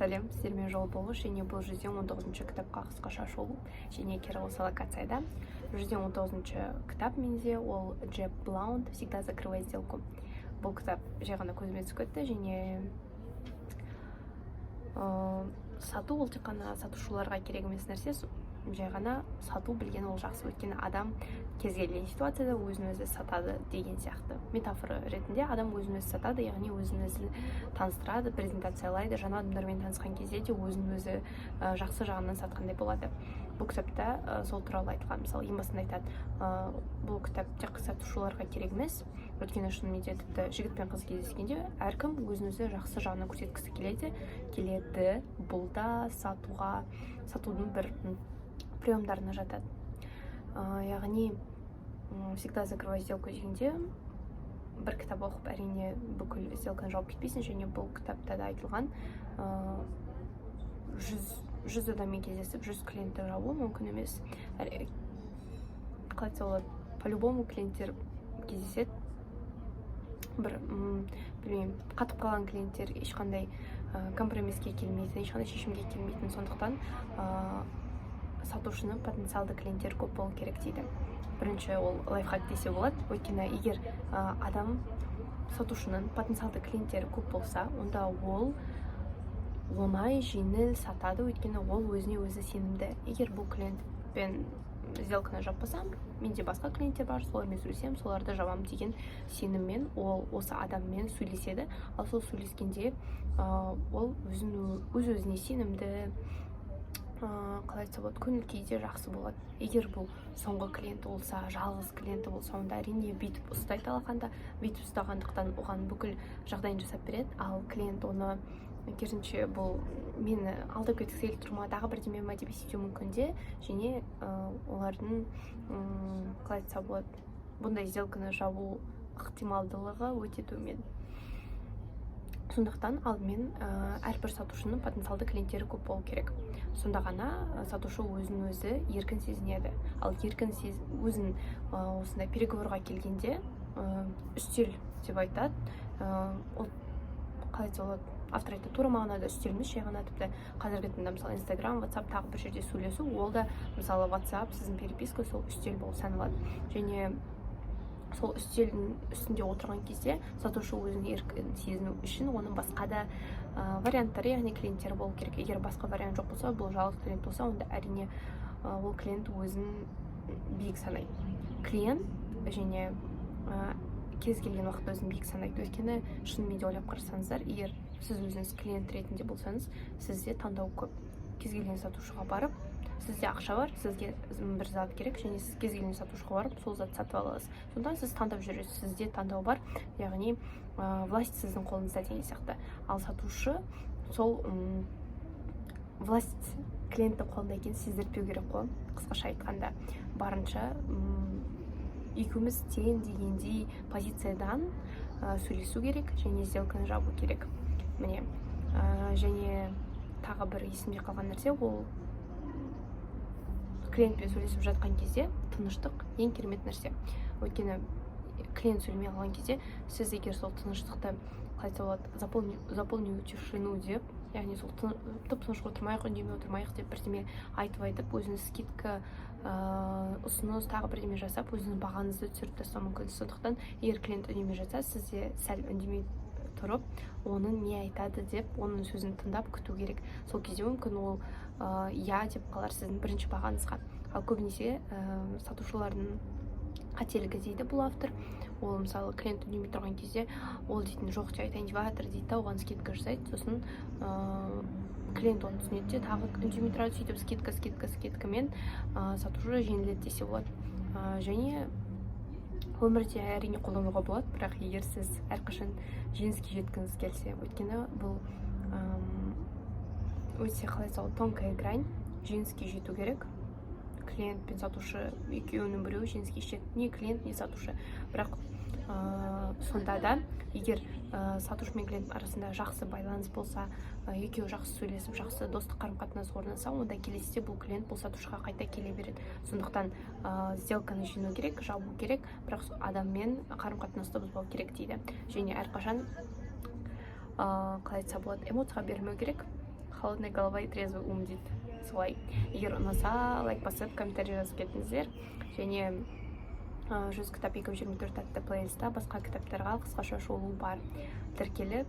Сәлем, сіздермен жол болғыш, және бұл 119-ші кітапқа қысқаша шолу, және кері осы локацияда. 119-ші кітап менде, ол Джеб Блаунд «Всегда закрывай сделку». Бұл кітап жай ғана көзіме түсіп кетті, және сату ол тек қана сатушыларға керек емес нәрсе, жай ғана сату білген ол жақсы, өйткені адам кез келген ситуацияда өзін-өзі сатады деген сияқты. Метафора ретінде адам өзін-өзі сатады, яғни өзін-өзі таныстырады, презентациялайды, жаңа адамдармен танысқан кезде де өзін-өзі жақсы жағынан сатқандай болады. Бұл кітапта сол туралы айтылған. Мысалы, ең басында айтады, бұл кітап тек сатушыларға керек емес, өйткені шынымен де тіпті жігіт пен қыз кездескенде әркім өзін-өзі жақсы жағынан көрсеткісі келеді. Бұл да сатудың бір приемдарына жатады. Яғни «Всегда закрывай сделку» дегенде бір кітап оқып әрине бүкіл сделканы жауып кетпейсің, және бұл кітапта да айтылған 100 адаммен кездесіп 100 клиентті жабу мүмкін емес. Қалай болады, по-любому клиенттер кездеседі. Бір білмеймін, қатып қалған клиенттер ешқандай компромиске келмейтін, ешқандай шешімге келмейтін, сондықтан сатушының потенциалды клиенттер көп болу керек дейді. Бірінші ол лайфхак десе болады, өйткені егер адам сатушының потенциалды клиенттері көп болса, онда ол оңай жеңіл сатады, өйткені ол өзіне өзі сенімді. Егер бұл клиентпен сделканы жаппасам, менде басқа клиенттер бар, солармен сөйлесем, соларды жабам деген сеніммен ол осы адаммен сөйлеседі. Ал сол сөйлескенде ол өз-өзіне сенімді, қалай айтса болады, көңіл күйде жақсы болады. Егер бұл соңғы клиенті болса, жалғыз клиенті болса, онда әрине бүйтіп ұстайды, алақанда бүйтіп ұстағандықтан оған бүкіл жағдайын жасап береді. Ал клиент оны керісінше бұл мені алдап кеткісі келіп тұр ма, тағы бірдеме ма деп есептеуі мүмкін де, және олардың қалай айтса болады, бұндай сделканы жабу ықтималдылығы өте төмен. Сондықтан алдымен әрбір сатушының потенциалды клиенттері көп болу керек. Сонда ғана сатушы өзін-өзі еркін сезінеді. Ал еркін өзін осындай переговорға келгенде үстел деп айтады. Ол қалай айтса болады, автор айтады, тура мағынада үстел емес, жай ғана тіпті қазіргі таңда мысалы Instagram, WhatsApp тағы бір жерде сөйлесу, ол да мысалы WhatsApp сіздің переписка сол үстел болып саналады. Және сол үстелдің үстінде отырған кезде сатушы өзін еркін сезіну үшін оның басқа да варианттары, яғни клиенттері болу керек. Егер басқа вариант жоқ болса, бұл жалғыз клиент болса, онда әрине ол клиент өзін биік санайды. Клиент және кез келген уақытта өзін биік санайды. Өйткені шынымен де ойлап қарасаңыздар, егер сіз өзіңіз клиент ретінде болсаңыз, сізде таңдау көп. Кез келген сатушыға барып, сізде ақша бар, сізге бір зат керек, және сіз кез келген сатушыға барып, сол зат сатып аласыз. Сонда сіз таңдап жүресіз, сізде таңдау бар, яғни власть сіздің қолыңызда деген сияқты. Ал сатушы сол власть клиенттің қолында екенін сездіртпеу керек қой. Қысқаша айтқанда, барынша екеуміз тең дегендей позициядан сөйлесу керек, және сделканы жабу керек. Міне, және тағы бір есімде қалған нәрсе, ол клиентпен сөйлесіп жатқан кезде тыныштық ең керемет нәрсе. Өйткені клиент сөйлемей қалған кезде сіз егер сол тыныштықты қалай айтса болады, заполню тишину деп, яғни сол тып-тыныш отырмайық, үндемей отырмайық деп бірдеме айтып, өзіңіз скидка ұсыныс тағы бірдеме жасап, өзіңіз бағаңызды түсіріп тастау мүмкін. Сондықтан егер клиент үндемей жатса, сізде сәл үндемей тұрып, оның не айтады деп, оның сөзін тыңдап күту керек. Сол кезде мүмкін ол я деп қалар сіздің бірінші бағаңызға. Ал көбінесе сатушылардың қателігі дейді бұл автор. Ол мысалы клиент үндемей тұрған кезде ол дейтін жоқ те айтайын деп жатыр дейді, оған скидка жасайды. Сосын клиент оны түсінеді де, тағы үндемей тұрады, сөйтіп скидкамен сатушы жеңіледі десе болады. Және өмірде әрине қолдануға болады, бірақ егер сіз әрқашан жеңіске жеткіңіз келсе, өйткені бұл өте қалай айтса, тонкая грань, жеңіске жету керек. Клиент пен сатушы екеуінің біреуі жеңіске жетеді, не клиент, не сатушы. Бірақ сонда да егер сатушы мен клиент арасында жақсы байланыс болса, екеуі жақсы сөйлесіп, жақсы достық қарым-қатынас орнаса, онда келесіде бұл клиент бұл сатушыға қайта келе береді. Сондықтан сделканы жеңу керек, жабу керек, бірақ адаммен қарым-қатынасты бұзбау керек дейді. Және әрқашан қалай айтса болады, эмоцияға берілмеу керек. холодная голова и трезвый ум дейді. Солай. Егер ұнаса, лайк басып, комментарий жазып кетіңіздер. Және 100 кітап 224 атты плейлистта басқа кітаптарға қысқаша шолу бар. Тіркеліп,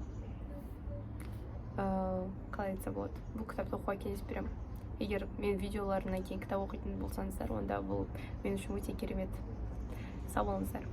қалай айтса болады, бұл кітапты оқуға кеңес беремін. Егер мен видеоларымнан кейін кітап оқитын болсаңыздар, онда бұл мен үшін өте керемет. Сау болыңыздар.